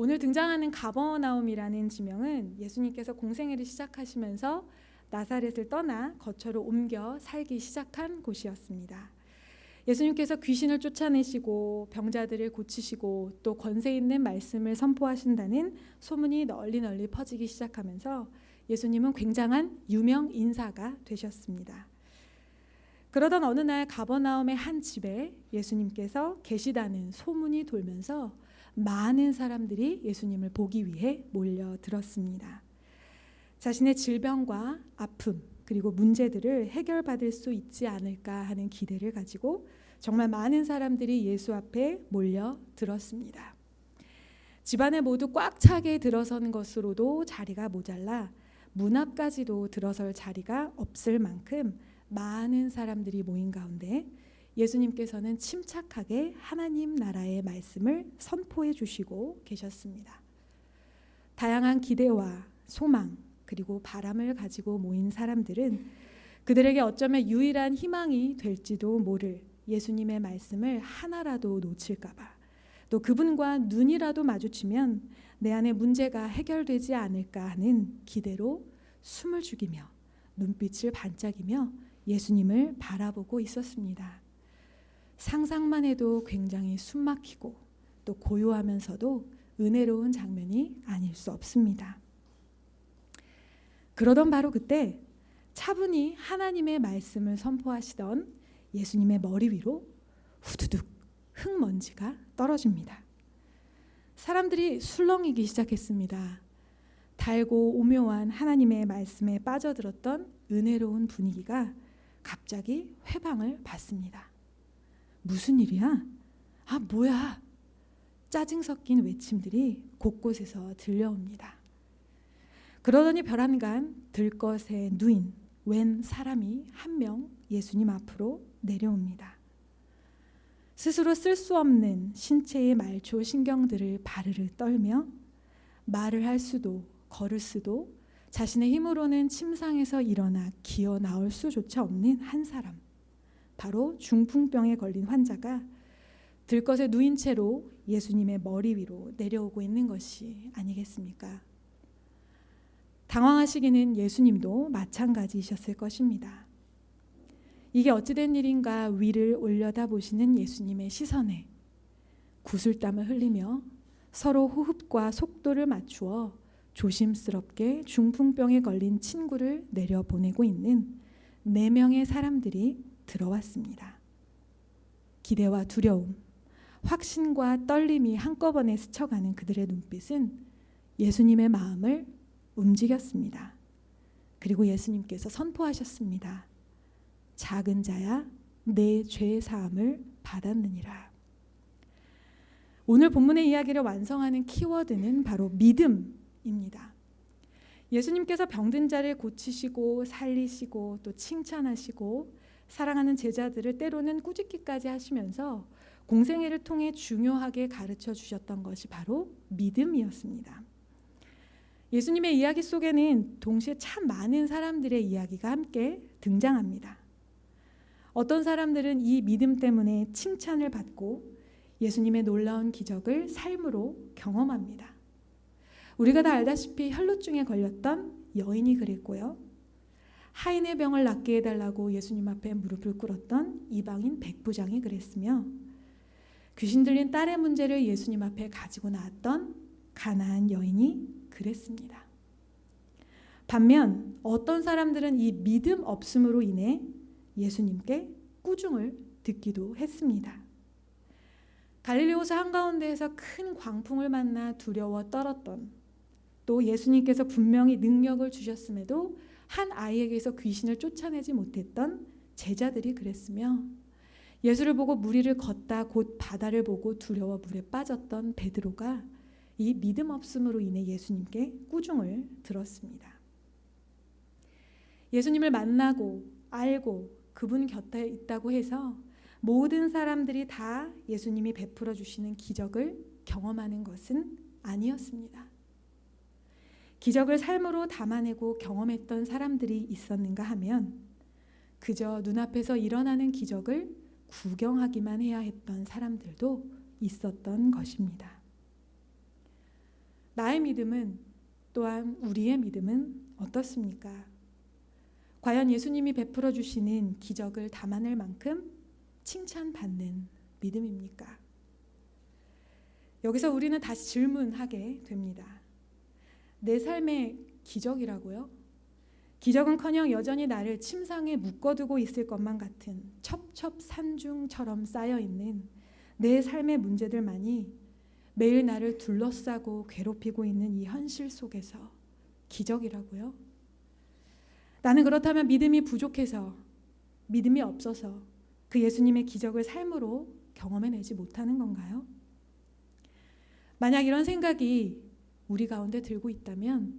오늘 등장하는 가버나움이라는 지명은 예수님께서 공생애를 시작하시면서 나사렛을 떠나 거처로 옮겨 살기 시작한 곳이었습니다. 예수님께서 귀신을 쫓아내시고 병자들을 고치시고 또 권세 있는 말씀을 선포하신다는 소문이 널리 퍼지기 시작하면서 예수님은 굉장한 유명 인사가 되셨습니다. 그러던 어느 날 가버나움의 한 집에 예수님께서 계시다는 소문이 돌면서 많은 사람들이 예수님을 보기 위해 몰려들었습니다. 자신의 질병과 아픔 그리고 문제들을 해결받을 수 있지 않을까 하는 기대를 가지고 정말 많은 사람들이 예수 앞에 몰려들었습니다. 집안에 모두 꽉 차게 들어서는 것으로도 자리가 모자라 문 앞까지도 들어설 자리가 없을 만큼 많은 사람들이 모인 가운데 예수님께서는 침착하게 하나님 나라의 말씀을 선포해 주시고 계셨습니다. 다양한 기대와 소망 그리고 바람을 가지고 모인 사람들은 그들에게 어쩌면 유일한 희망이 될지도 모를 예수님의 말씀을 하나라도 놓칠까 봐, 또 그분과 눈이라도 마주치면 내 안에 문제가 해결되지 않을까 하는 기대로 숨을 죽이며 눈빛을 반짝이며 예수님을 바라보고 있었습니다. 상상만 해도 굉장히 숨막히고 또 고요하면서도 은혜로운 장면이 아닐 수 없습니다. 그러던 바로 그때 차분히 하나님의 말씀을 선포하시던 예수님의 머리 위로 후두둑 흙먼지가 떨어집니다. 사람들이 술렁이기 시작했습니다. 달고 오묘한 하나님의 말씀에 빠져들었던 은혜로운 분위기가 갑자기 회방을 받습니다. 무슨 일이야? 아, 뭐야? 짜증 섞인 외침들이 곳곳에서 들려옵니다. 그러더니 벼랑간 들것에 누인 웬 사람이 한 명 예수님 앞으로 내려옵니다. 스스로 쓸 수 없는 신체의 말초 신경들을 바르르 떨며 말을 할 수도 걸을 수도 자신의 힘으로는 침상에서 일어나 기어 나올 수조차 없는 한 사람, 바로 중풍병에 걸린 환자가 들것에 누인 채로 예수님의 머리 위로 내려오고 있는 것이 아니겠습니까? 당황하시기는 예수님도 마찬가지이셨을 것입니다. 이게 어찌된 일인가 위를 올려다보시는 예수님의 시선에 구슬땀을 흘리며 서로 호흡과 속도를 맞추어 조심스럽게 중풍병에 걸린 친구를 내려보내고 있는 4명의 사람들이 들어왔습니다. 기대와 두려움, 확신과 떨림이 한꺼번에 스쳐가는 그들의 눈빛은 예수님의 마음을 움직였습니다. 그리고 예수님께서 선포하셨습니다. 작은 자야, 내 죄 사함을 받았느니라. 오늘 본문의 이야기를 완성하는 키워드는 바로 믿음입니다. 예수님께서 병든 자를 고치시고 살리시고 또 칭찬하시고 사랑하는 제자들을 때로는 꾸짖기까지 하시면서 공생애를 통해 중요하게 가르쳐 주셨던 것이 바로 믿음이었습니다. 예수님의 이야기 속에는 동시에 참 많은 사람들의 이야기가 함께 등장합니다. 어떤 사람들은 이 믿음 때문에 칭찬을 받고 예수님의 놀라운 기적을 삶으로 경험합니다. 우리가 다 알다시피 혈루증에 걸렸던 여인이 그랬고요. 하인의 병을 낫게 해달라고 예수님 앞에 무릎을 꿇었던 이방인 백부장이 그랬으며 귀신 들린 딸의 문제를 예수님 앞에 가지고 나왔던 가나안 여인이 그랬습니다. 반면 어떤 사람들은 이 믿음 없음으로 인해 예수님께 꾸중을 듣기도 했습니다. 갈릴리 호수 한가운데에서 큰 광풍을 만나 두려워 떨었던, 또 예수님께서 분명히 능력을 주셨음에도 한 아이에게서 귀신을 쫓아내지 못했던 제자들이 그랬으며 예수를 보고 무리를 걷다 곧 바다를 보고 두려워 물에 빠졌던 베드로가 이 믿음 없음으로 인해 예수님께 꾸중을 들었습니다. 예수님을 만나고 알고 그분 곁에 있다고 해서 모든 사람들이 다 예수님이 베풀어 주시는 기적을 경험하는 것은 아니었습니다. 기적을 삶으로 담아내고 경험했던 사람들이 있었는가 하면 그저 눈앞에서 일어나는 기적을 구경하기만 해야 했던 사람들도 있었던 것입니다. 나의 믿음은 또한 우리의 믿음은 어떻습니까? 과연 예수님이 베풀어 주시는 기적을 담아낼 만큼 칭찬받는 믿음입니까? 여기서 우리는 다시 질문하게 됩니다. 내 삶의 기적이라고요? 기적은커녕 여전히 나를 침상에 묶어두고 있을 것만 같은 첩첩산중처럼 쌓여있는 내 삶의 문제들만이 매일 나를 둘러싸고 괴롭히고 있는 이 현실 속에서 기적이라고요? 나는 그렇다면 믿음이 부족해서, 믿음이 없어서 그 예수님의 기적을 삶으로 경험해내지 못하는 건가요? 만약 이런 생각이 우리 가운데 들고 있다면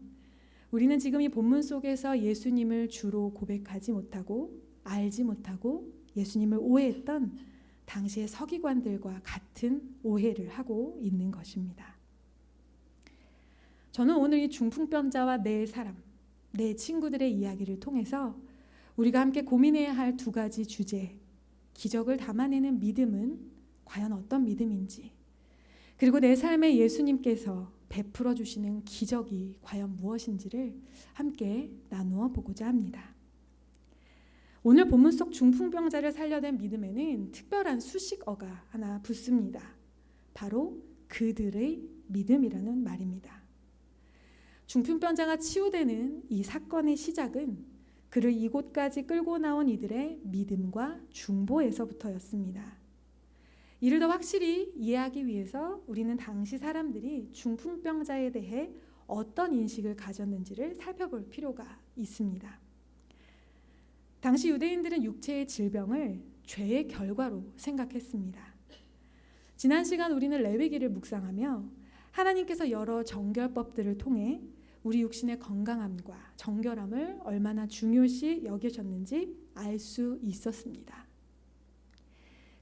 우리는 지금 이 본문 속에서 예수님을 주로 고백하지 못하고 알지 못하고 예수님을 오해했던 당시의 서기관들과 같은 오해를 하고 있는 것입니다. 저는 오늘 이 중풍병자와 내 사람, 내 친구들의 이야기를 통해서 우리가 함께 고민해야 할 두 가지 주제, 기적을 담아내는 믿음은 과연 어떤 믿음인지, 그리고 내 삶에 예수님께서 베풀어 주시는 기적이 과연 무엇인지를 함께 나누어 보고자 합니다. 오늘 본문 속 중풍병자를 살려낸 믿음에는 특별한 수식어가 하나 붙습니다. 바로 그들의 믿음이라는 말입니다. 중풍병자가 치유되는 이 사건의 시작은 그를 이곳까지 끌고 나온 이들의 믿음과 중보에서부터였습니다. 이를 더 확실히 이해하기 위해서 우리는 당시 사람들이 중풍병자에 대해 어떤 인식을 가졌는지를 살펴볼 필요가 있습니다. 당시 유대인들은 육체의 질병을 죄의 결과로 생각했습니다. 지난 시간 우리는 레위기를 묵상하며 하나님께서 여러 정결법들을 통해 우리 육신의 건강함과 정결함을 얼마나 중요시 여기셨는지 알 수 있었습니다.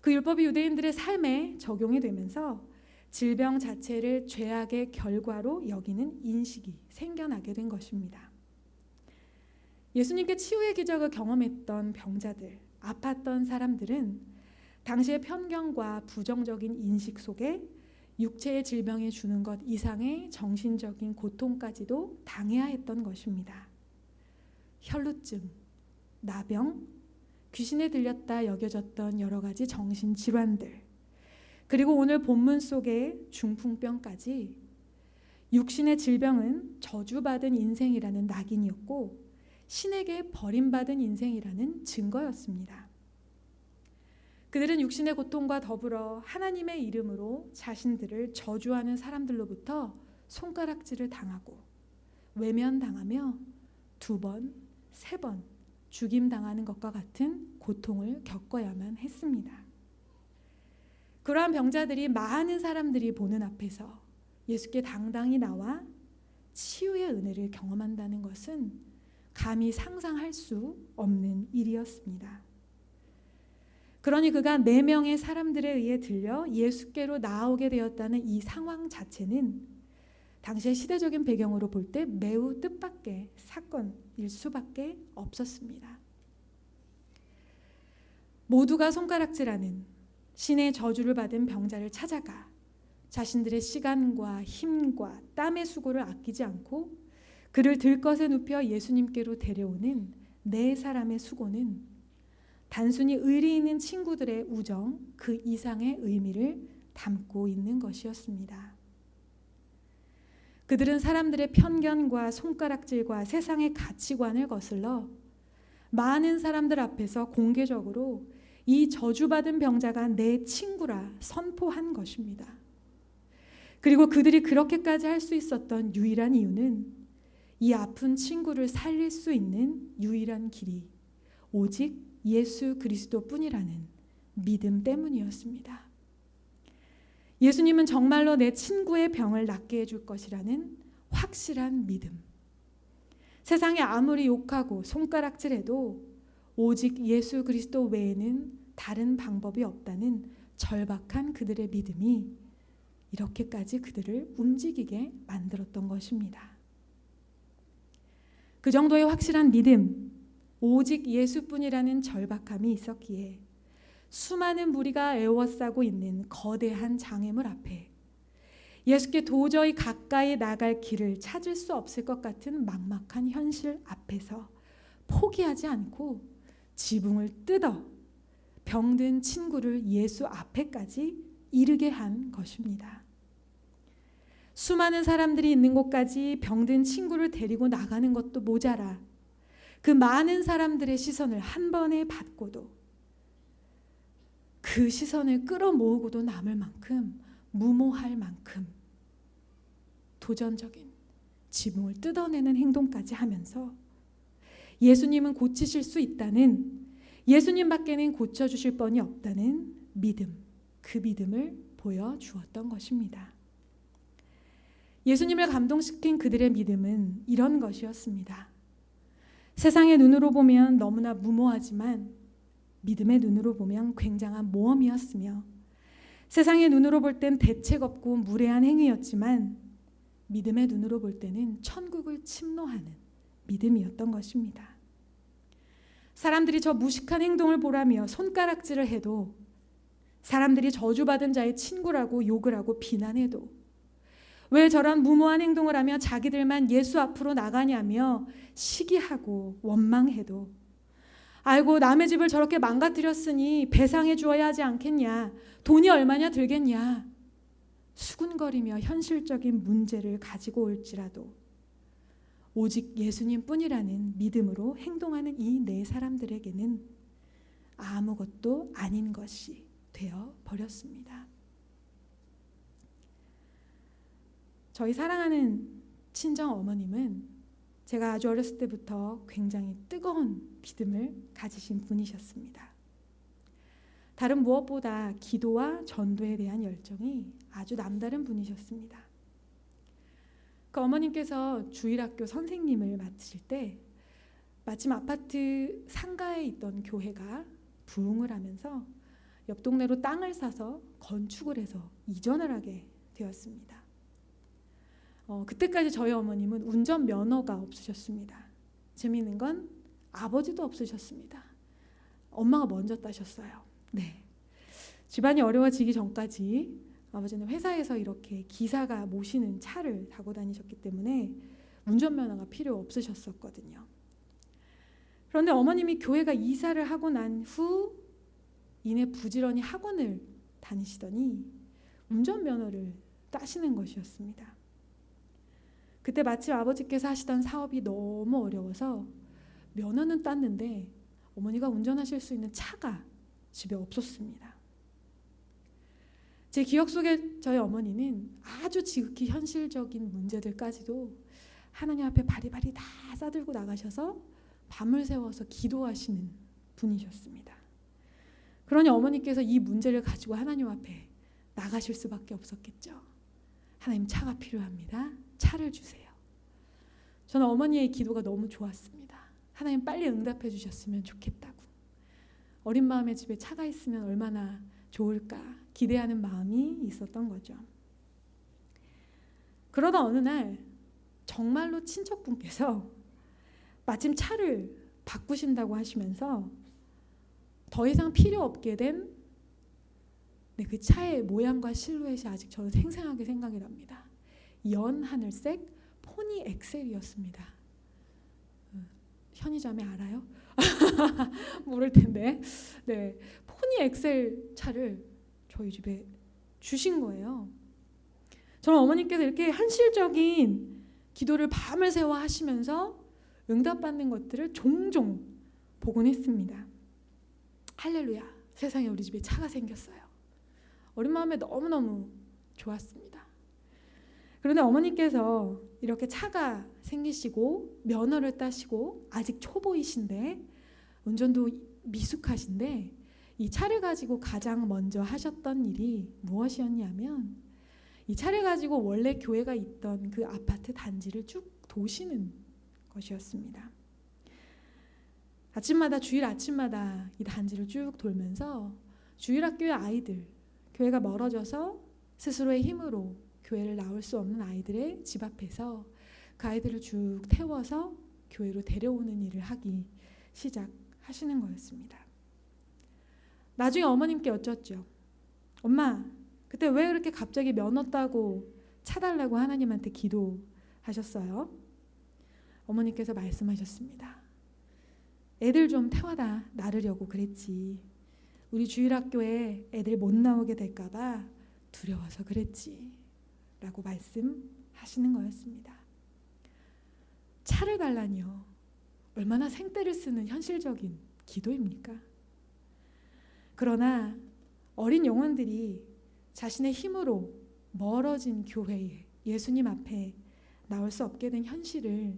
그 율법이 유대인들의 삶에 적용이 되면서 질병 자체를 죄악의 결과로 여기는 인식이 생겨나게 된 것입니다. 예수님께 치유의 기적을 경험했던 병자들, 아팠던 사람들은 당시의 편견과 부정적인 인식 속에 육체의 질병이 주는 것 이상의 정신적인 고통까지도 당해야 했던 것입니다. 혈루증, 나병, 귀신에 들렸다 여겨졌던 여러 가지 정신질환들, 그리고 오늘 본문 속의 중풍병까지 육신의 질병은 저주받은 인생이라는 낙인이었고 신에게 버림받은 인생이라는 증거였습니다. 그들은 육신의 고통과 더불어 하나님의 이름으로 자신들을 저주하는 사람들로부터 손가락질을 당하고 외면당하며 2번, 3번 죽임당하는 것과 같은 고통을 겪어야만 했습니다. 그러한 병자들이 많은 사람들이 보는 앞에서 예수께 당당히 나와 치유의 은혜를 경험한다는 것은 감히 상상할 수 없는 일이었습니다. 그러니 그가 4명의 사람들에 의해 들려 예수께로 나아오게 되었다는 이 상황 자체는 당시의 시대적인 배경으로 볼 때 매우 뜻밖의 사건일 수밖에 없었습니다. 모두가 손가락질하는 신의 저주를 받은 병자를 찾아가 자신들의 시간과 힘과 땀의 수고를 아끼지 않고 그를 들것에 눕혀 예수님께로 데려오는 4사람의 수고는 단순히 의리 있는 친구들의 우정 그 이상의 의미를 담고 있는 것이었습니다. 그들은 사람들의 편견과 손가락질과 세상의 가치관을 거슬러 많은 사람들 앞에서 공개적으로 이 저주받은 병자가 내 친구라 선포한 것입니다. 그리고 그들이 그렇게까지 할 수 있었던 유일한 이유는 이 아픈 친구를 살릴 수 있는 유일한 길이 오직 예수 그리스도뿐이라는 믿음 때문이었습니다. 예수님은 정말로 내 친구의 병을 낫게 해줄 것이라는 확실한 믿음. 세상에 아무리 욕하고 손가락질해도 오직 예수 그리스도 외에는 다른 방법이 없다는 절박한 그들의 믿음이 이렇게까지 그들을 움직이게 만들었던 것입니다. 그 정도의 확실한 믿음, 오직 예수뿐이라는 절박함이 있었기에 수많은 무리가 애워싸고 있는 거대한 장애물 앞에 예수께 도저히 가까이 나갈 길을 찾을 수 없을 것 같은 막막한 현실 앞에서 포기하지 않고 지붕을 뜯어 병든 친구를 예수 앞에까지 이르게 한 것입니다. 수많은 사람들이 있는 곳까지 병든 친구를 데리고 나가는 것도 모자라 그 많은 사람들의 시선을 한 번에 받고도 그 시선을 끌어모으고도 남을 만큼 무모할 만큼 도전적인 지붕을 뜯어내는 행동까지 하면서 예수님은 고치실 수 있다는, 예수님밖에는 고쳐주실 번이 없다는 믿음, 그 믿음을 보여주었던 것입니다. 예수님을 감동시킨 그들의 믿음은 이런 것이었습니다. 세상의 눈으로 보면 너무나 무모하지만 믿음의 눈으로 보면 굉장한 모험이었으며, 세상의 눈으로 볼 땐 대책 없고 무례한 행위였지만 믿음의 눈으로 볼 때는 천국을 침노하는 믿음이었던 것입니다. 사람들이 저 무식한 행동을 보라며 손가락질을 해도, 사람들이 저주받은 자의 친구라고 욕을 하고 비난해도, 왜 저런 무모한 행동을 하며 자기들만 예수 앞으로 나가냐며 시기하고 원망해도, 아이고 남의 집을 저렇게 망가뜨렸으니 배상해 주어야 하지 않겠냐, 돈이 얼마냐 들겠냐, 수군거리며 현실적인 문제를 가지고 올지라도 오직 예수님뿐이라는 믿음으로 행동하는 이 네 사람들에게는 아무것도 아닌 것이 되어 버렸습니다. 저희 사랑하는 친정 어머님은 제가 아주 어렸을 때부터 굉장히 뜨거운 믿음을 가지신 분이셨습니다. 다른 무엇보다 기도와 전도에 대한 열정이 아주 남다른 분이셨습니다. 그 어머님께서 주일학교 선생님을 맡으실 때 마침 아파트 상가에 있던 교회가 부흥을 하면서 옆 동네로 땅을 사서 건축을 해서 이전을 하게 되었습니다. 그때까지 저희 어머님은 운전면허가 없으셨습니다. 재미있는 건 아버지도 없으셨습니다. 엄마가 먼저 따셨어요. 네. 집안이 어려워지기 전까지 아버지는 회사에서 이렇게 기사가 모시는 차를 타고 다니셨기 때문에 운전면허가 필요 없으셨었거든요. 그런데 어머님이 교회가 이사를 하고 난 후 이내 부지런히 학원을 다니시더니 운전면허를 따시는 것이었습니다. 그때 마침 아버지께서 하시던 사업이 너무 어려워서 면허는 땄는데 어머니가 운전하실 수 있는 차가 집에 없었습니다. 제 기억 속에 저희 어머니는 아주 지극히 현실적인 문제들까지도 하나님 앞에 바리바리 다 싸들고 나가셔서 밤을 새워서 기도하시는 분이셨습니다. 그러니 어머니께서 이 문제를 가지고 하나님 앞에 나가실 수밖에 없었겠죠. 하나님, 차가 필요합니다. 차를 주세요. 저는 어머니의 기도가 너무 좋았습니다. 하나님 빨리 응답해 주셨으면 좋겠다고. 어린 마음에 집에 차가 있으면 얼마나 좋을까 기대하는 마음이 있었던 거죠. 그러다 어느 날 정말로 친척분께서 마침 차를 바꾸신다고 하시면서 더 이상 필요 없게 된 그 차의 모양과 실루엣이 아직 저는 생생하게 생각이 납니다. 연하늘색 포니 엑셀이었습니다. 편의점에 알아요? 모를 텐데. 네, 포니 엑셀 차를 저희 집에 주신 거예요. 저는 어머니께서 이렇게 현실적인 기도를 밤을 새워 하시면서 응답받는 것들을 종종 보곤 했습니다. 할렐루야, 세상에 우리 집에 차가 생겼어요. 어린 마음에 너무너무 좋았습니다. 그런데 어머니께서 이렇게 차가 생기시고 면허를 따시고 아직 초보이신데 운전도 미숙하신데 이 차를 가지고 가장 먼저 하셨던 일이 무엇이었냐면 이 차를 가지고 원래 교회가 있던 그 아파트 단지를 쭉 도시는 것이었습니다. 아침마다 주일 아침마다 이 단지를 쭉 돌면서 주일학교의 아이들, 교회가 멀어져서 스스로의 힘으로 교회를 나올 수 없는 아이들의 집 앞에서 그 아이들을 쭉 태워서 교회로 데려오는 일을 하기 시작하시는 거였습니다. 나중에 어머님께 여쭙죠. 엄마, 그때 왜 그렇게 갑자기 면허 따고 차달라고 하나님한테 기도하셨어요. 어머니께서 말씀하셨습니다. 애들 좀 태워다 나르려고 그랬지. 우리 주일학교에 애들 못 나오게 될까봐 두려워서 그랬지. 라고 말씀하시는 거였습니다. 차를 달라니요. 얼마나 생떼를 쓰는 현실적인 기도입니까? 그러나 어린 영혼들이 자신의 힘으로 멀어진 교회에 예수님 앞에 나올 수 없게 된 현실을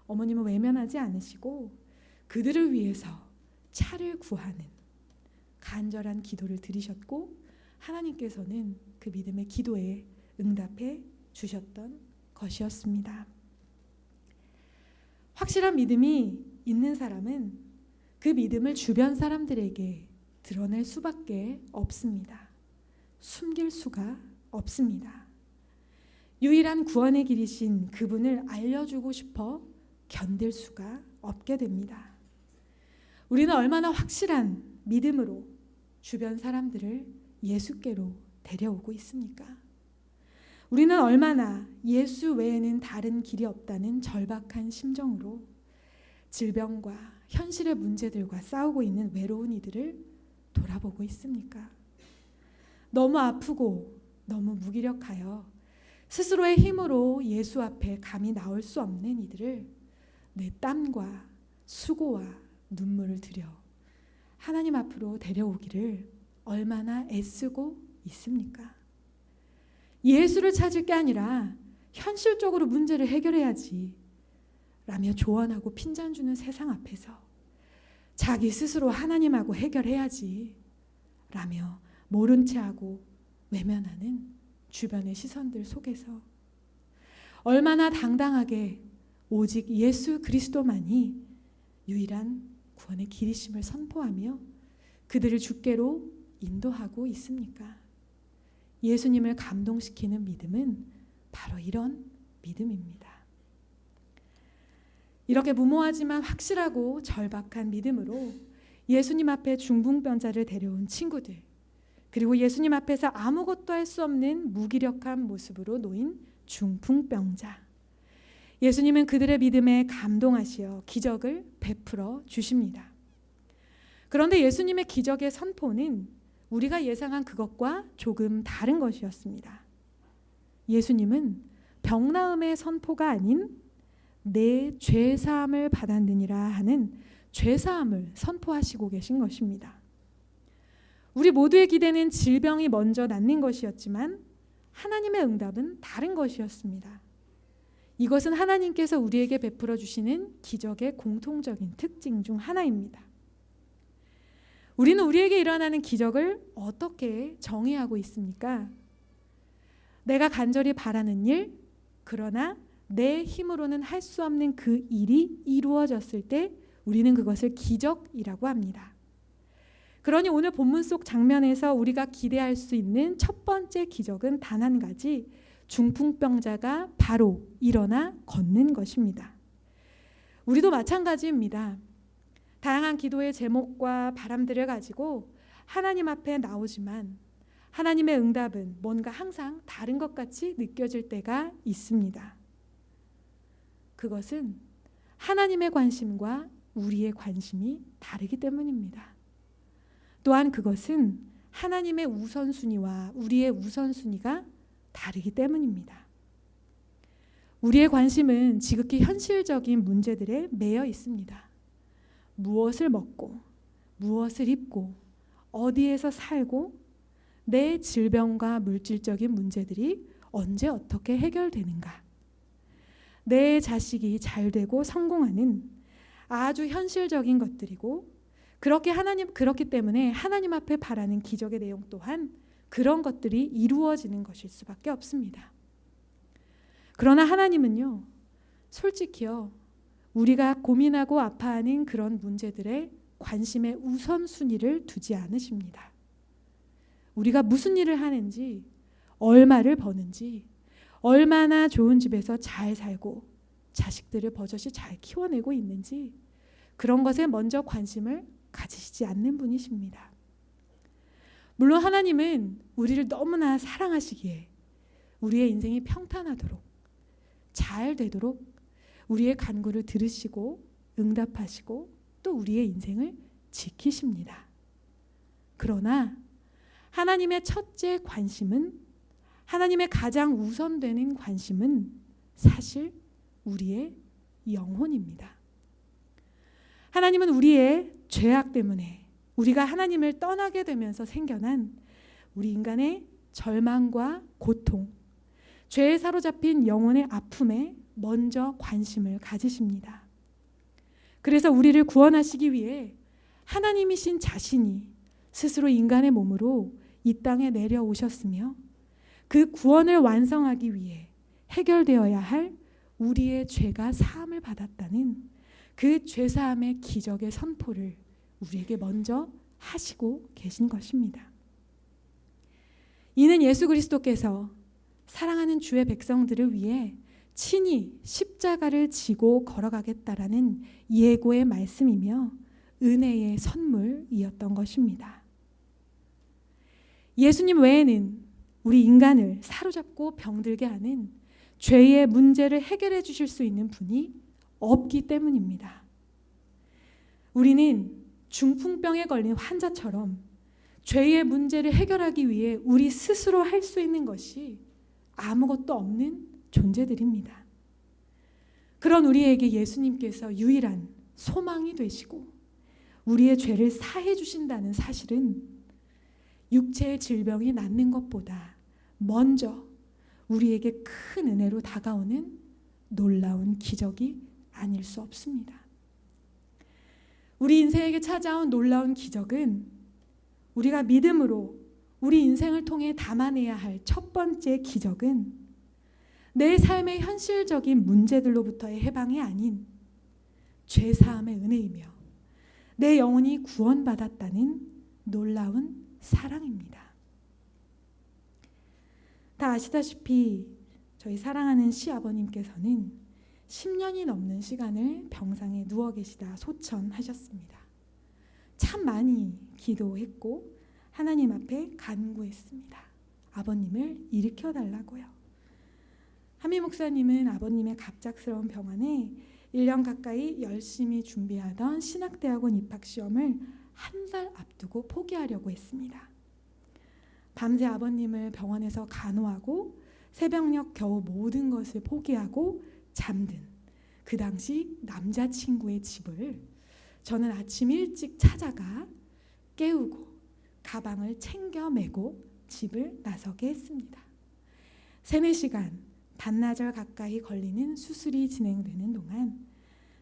어머님은 외면하지 않으시고 그들을 위해서 차를 구하는 간절한 기도를 드리셨고 하나님께서는 그 믿음의 기도에 응답해 주셨던 것이었습니다. 확실한 믿음이 있는 사람은 그 믿음을 주변 사람들에게 드러낼 수밖에 없습니다. 숨길 수가 없습니다. 유일한 구원의 길이신 그분을 알려주고 싶어 견딜 수가 없게 됩니다. 우리는 얼마나 확실한 믿음으로 주변 사람들을 예수께로 데려오고 있습니까? 우리는 얼마나 예수 외에는 다른 길이 없다는 절박한 심정으로 질병과 현실의 문제들과 싸우고 있는 외로운 이들을 돌아보고 있습니까? 너무 아프고 너무 무기력하여 스스로의 힘으로 예수 앞에 감히 나올 수 없는 이들을 내 땀과 수고와 눈물을 들여 하나님 앞으로 데려오기를 얼마나 애쓰고 있습니까? 예수를 찾을 게 아니라 현실적으로 문제를 해결해야지 라며 조언하고 핀잔 주는 세상 앞에서 자기 스스로 하나님하고 해결해야지 라며 모른 체하고 외면하는 주변의 시선들 속에서 얼마나 당당하게 오직 예수 그리스도만이 유일한 구원의 길이심을 선포하며 그들을 주께로 인도하고 있습니까? 예수님을 감동시키는 믿음은 바로 이런 믿음입니다. 이렇게 무모하지만 확실하고 절박한 믿음으로 예수님 앞에 중풍병자를 데려온 친구들, 그리고 예수님 앞에서 아무것도 할 수 없는 무기력한 모습으로 놓인 중풍병자, 예수님은 그들의 믿음에 감동하시어 기적을 베풀어 주십니다. 그런데 예수님의 기적의 선포는 우리가 예상한 그것과 조금 다른 것이었습니다. 예수님은 병나음의 선포가 아닌 내 죄사함을 받았느니라 하는 죄사함을 선포하시고 계신 것입니다. 우리 모두의 기대는 질병이 먼저 낫는 것이었지만 하나님의 응답은 다른 것이었습니다. 이것은 하나님께서 우리에게 베풀어 주시는 기적의 공통적인 특징 중 하나입니다. 우리는 우리에게 일어나는 기적을 어떻게 정의하고 있습니까? 내가 간절히 바라는 일, 그러나 내 힘으로는 할 수 없는 그 일이 이루어졌을 때 우리는 그것을 기적이라고 합니다. 그러니 오늘 본문 속 장면에서 우리가 기대할 수 있는 첫 번째 기적은 단 한 가지, 중풍병자가 바로 일어나 걷는 것입니다. 우리도 마찬가지입니다. 다양한 기도의 제목과 바람들을 가지고 하나님 앞에 나오지만 하나님의 응답은 뭔가 항상 다른 것 같이 느껴질 때가 있습니다. 그것은 하나님의 관심과 우리의 관심이 다르기 때문입니다. 또한 그것은 하나님의 우선순위와 우리의 우선순위가 다르기 때문입니다. 우리의 관심은 지극히 현실적인 문제들에 매여 있습니다. 무엇을 먹고, 무엇을 입고, 어디에서 살고, 내 질병과 물질적인 문제들이 언제 어떻게 해결되는가, 내 자식이 잘 되고 성공하는 아주 현실적인 것들이고, 그렇기 때문에 하나님 앞에 바라는 기적의 내용 또한 그런 것들이 이루어지는 것일 수밖에 없습니다. 그러나 하나님은요, 솔직히요, 우리가 고민하고 아파하는 그런 문제들에 관심의 우선순위를 두지 않으십니다. 우리가 무슨 일을 하는지, 얼마를 버는지, 얼마나 좋은 집에서 잘 살고 자식들을 버젓이 잘 키워내고 있는지 그런 것에 먼저 관심을 가지시지 않는 분이십니다. 물론 하나님은 우리를 너무나 사랑하시기에 우리의 인생이 평탄하도록, 잘 되도록 우리의 간구를 들으시고 응답하시고 또 우리의 인생을 지키십니다. 그러나 하나님의 첫째 관심은, 하나님의 가장 우선되는 관심은 사실 우리의 영혼입니다. 하나님은 우리의 죄악 때문에 우리가 하나님을 떠나게 되면서 생겨난 우리 인간의 절망과 고통, 죄에 사로잡힌 영혼의 아픔에 먼저 관심을 가지십니다. 그래서 우리를 구원하시기 위해 하나님이신 자신이 스스로 인간의 몸으로 이 땅에 내려오셨으며 그 구원을 완성하기 위해 해결되어야 할 우리의 죄가 사함을 받았다는 그 죄사함의 기적의 선포를 우리에게 먼저 하시고 계신 것입니다. 이는 예수 그리스도께서 사랑하는 주의 백성들을 위해 친히 십자가를 지고 걸어가겠다라는 예고의 말씀이며 은혜의 선물이었던 것입니다. 예수님 외에는 우리 인간을 사로잡고 병들게 하는 죄의 문제를 해결해 주실 수 있는 분이 없기 때문입니다. 우리는 중풍병에 걸린 환자처럼 죄의 문제를 해결하기 위해 우리 스스로 할 수 있는 것이 아무것도 없는 존재들입니다. 그런 우리에게 예수님께서 유일한 소망이 되시고 우리의 죄를 사해 주신다는 사실은 육체의 질병이 낫는 것보다 먼저 우리에게 큰 은혜로 다가오는 놀라운 기적이 아닐 수 없습니다. 우리 인생에게 찾아온 놀라운 기적은 우리가 믿음으로 우리 인생을 통해 담아내야 할 첫 번째 기적은 내 삶의 현실적인 문제들로부터의 해방이 아닌 죄사함의 은혜이며 내 영혼이 구원받았다는 놀라운 사랑입니다. 다 아시다시피 저희 사랑하는 시아버님께서는 10년이 넘는 시간을 병상에 누워 계시다 소천하셨습니다. 참 많이 기도했고 하나님 앞에 간구했습니다. 아버님을 일으켜달라고요. 하미 목사님은 아버님의 갑작스러운 병환에 1년 가까이 열심히 준비하던 신학대학원 입학시험을 한 달 앞두고 포기하려고 했습니다. 밤새 아버님을 병원에서 간호하고 새벽녘 겨우 모든 것을 포기하고 잠든 그 당시 남자친구의 집을 저는 아침 일찍 찾아가 깨우고 가방을 챙겨 메고 집을 나서게 했습니다. 3-4시간 반나절 가까이 걸리는 수술이 진행되는 동안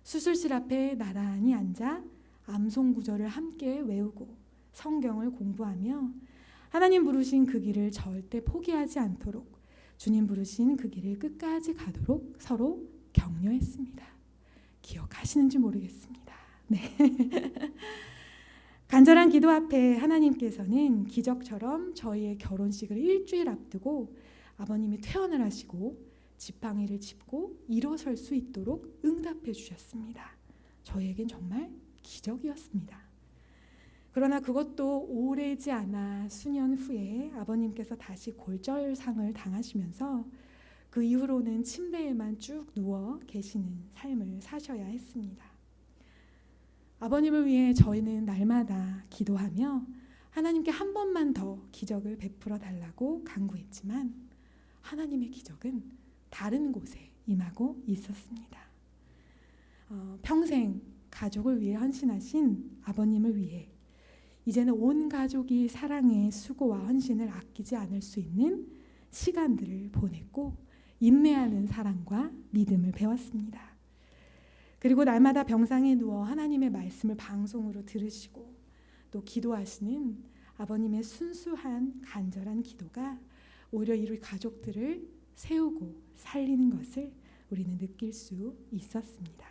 수술실 앞에 나란히 앉아 암송 구절을 함께 외우고 성경을 공부하며 하나님 부르신 그 길을 절대 포기하지 않도록 주님 부르신 그 길을 끝까지 가도록 서로 격려했습니다. 기억하시는지 모르겠습니다. 네. 간절한 기도 앞에 하나님께서는 기적처럼 저희의 결혼식을 일주일 앞두고 아버님이 퇴원을 하시고 지팡이를 짚고 일어설 수 있도록 응답해 주셨습니다. 저희에겐 정말 기적이었습니다. 그러나 그것도 오래지 않아 수년 후에 아버님께서 다시 골절상을 당하시면서 그 이후로는 침대에만 쭉 누워 계시는 삶을 사셔야 했습니다. 아버님을 위해 저희는 날마다 기도하며 하나님께 한 번만 더 기적을 베풀어 달라고 간구했지만 하나님의 기적은 다른 곳에 임하고 있었습니다. 평생 가족을 위해 헌신하신 아버님을 위해 이제는 온 가족이 사랑의 수고와 헌신을 아끼지 않을 수 있는 시간들을 보냈고 인내하는 사랑과 믿음을 배웠습니다. 그리고 날마다 병상에 누워 하나님의 말씀을 방송으로 들으시고 또 기도하시는 아버님의 순수한 간절한 기도가 오히려 이 가족들을 세우고 살리는 것을 우리는 느낄 수 있었습니다.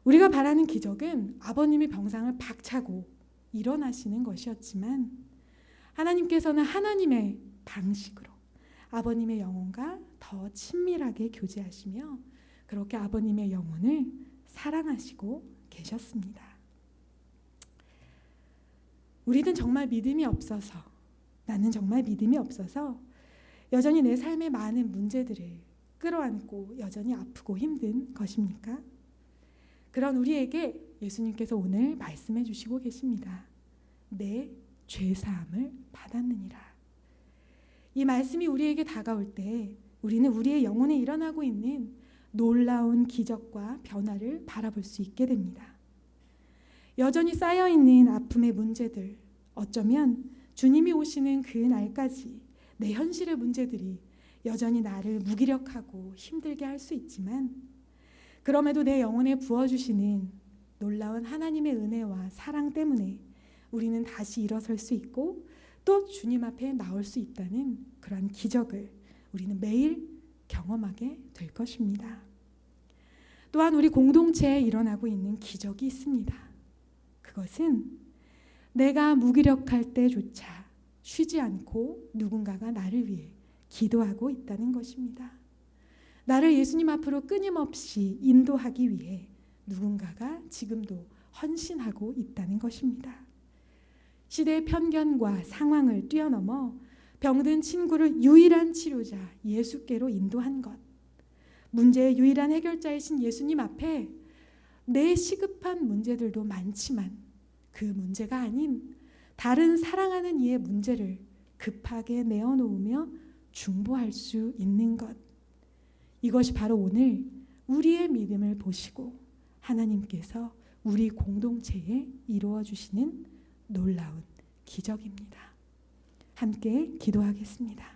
우리가 바라는 기적은 아버님이 병상을 박차고 일어나시는 것이었지만 하나님께서는 하나님의 방식으로 아버님의 영혼과 더 친밀하게 교제하시며 그렇게 아버님의 영혼을 사랑하시고 계셨습니다. 우리는 정말 믿음이 없어서 나는 정말 믿음이 없어서 여전히 내 삶의 많은 문제들을 끌어안고 여전히 아프고 힘든 것입니까? 그런 우리에게 예수님께서 오늘 말씀해 주시고 계십니다. 내 죄사함을 받았느니라. 이 말씀이 우리에게 다가올 때 우리는 우리의 영혼에 일어나고 있는 놀라운 기적과 변화를 바라볼 수 있게 됩니다. 여전히 쌓여있는 아픔의 문제들, 어쩌면 주님이 오시는 그 날까지 내 현실의 문제들이 여전히 나를 무기력하고 힘들게 할 수 있지만, 그럼에도 내 영혼에 부어주시는 놀라운 하나님의 은혜와 사랑 때문에 우리는 다시 일어설 수 있고 또 주님 앞에 나올 수 있다는 그러한 기적을 우리는 매일 경험하게 될 것입니다. 또한 우리 공동체에 일어나고 있는 기적이 있습니다. 그것은 내가 무기력할 때조차 쉬지 않고 누군가가 나를 위해 기도하고 있다는 것입니다. 나를 예수님 앞으로 끊임없이 인도하기 위해 누군가가 지금도 헌신하고 있다는 것입니다. 시대의 편견과 상황을 뛰어넘어 병든 친구를 유일한 치료자 예수께로 인도한 것, 문제의 유일한 해결자이신 예수님 앞에 내 시급한 문제들도 많지만 그 문제가 아닌 다른 사랑하는 이의 문제를 급하게 내어놓으며 중보할 수 있는 것, 이것이 바로 오늘 우리의 믿음을 보시고 하나님께서 우리 공동체에 이루어 주시는 놀라운 기적입니다. 함께 기도하겠습니다.